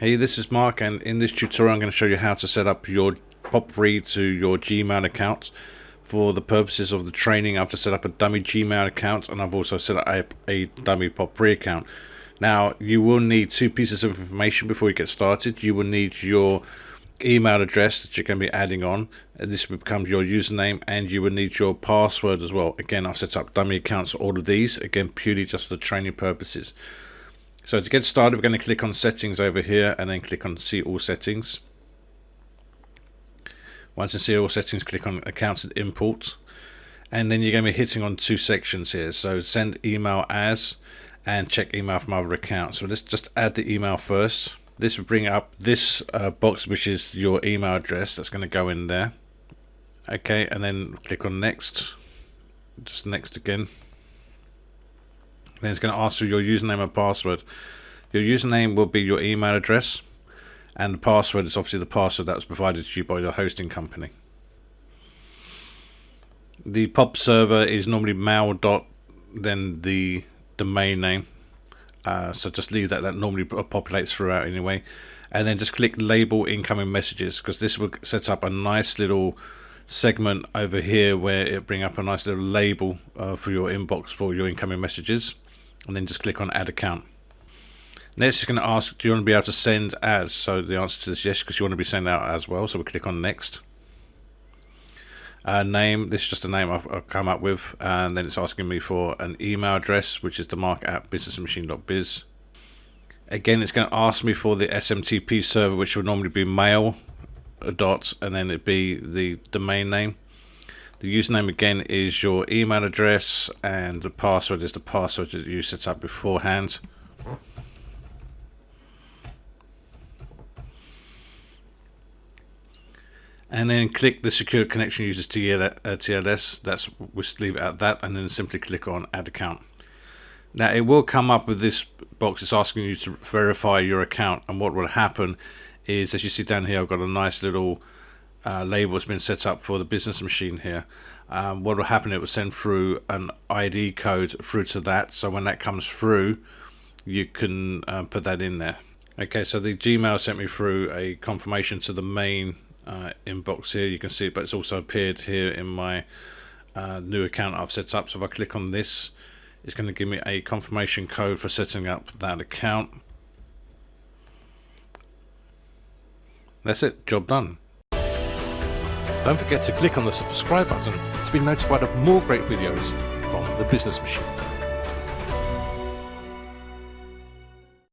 Hey, this is Mark, and in this tutorial I'm going to show you how to set up your POP3 to your Gmail account. For the purposes of the training, I've just set up a dummy Gmail account, and I've also set up a dummy POP3 account. Now, you will need two pieces of information before you get started. You will need your email address that you're going to be adding on, and this will become your username, and you will need your password as well. Again, I've set up dummy accounts for all of these, again purely just for the training purposes. So to get started, we're going to click on settings over here and then click on see all settings. Once you see all settings, click on accounts and import, and then you're going to be hitting on two sections here. So send email as and check email from other accounts. So let's just add the email first. This will bring up this box, which is your email address that's going to go in there. Okay, and then click on next, just next again. Then it's going to ask for your username and password. Your username will be your email address, and the password is obviously the password that was provided to you by your hosting company. The POP server is normally mail dot then the domain name, so just leave that normally populates throughout anyway, and then just click label incoming messages, because this will set up a nice little segment over here where it bring up a nice little label for your inbox for your incoming messages. And then just click on add account. Next it's going to ask, do you want to be able to send as? So the answer to this is yes, because you want to be sent out as well. So we click on next. Name, this is just a name I've come up with, and then it's asking me for an email address, which is the mark@businessmachine.biz. Again, it's going to ask me for the SMTP server, which would normally be mail dot, and then it'd be the domain name. The username again is your email address, and the password is the password that you set up beforehand. And then click the secure connection uses TLS. We'll just leave it at that, and then simply click on add account. Now it will come up with this box. It's asking you to verify your account, and what will happen is, as you see down here, I've got a nice little label has been set up for the business machine here. What will happen, it will send through an ID code through to that, so when that comes through you can put that in there. Okay, so the Gmail sent me through a confirmation to the main inbox here. You can see it, but it's also appeared here in my new account I've set up. So if I click on this, it's going to give me a confirmation code for setting up that account. That's it, job done. Don't forget to click on the subscribe button to be notified of more great videos from the Business Machine.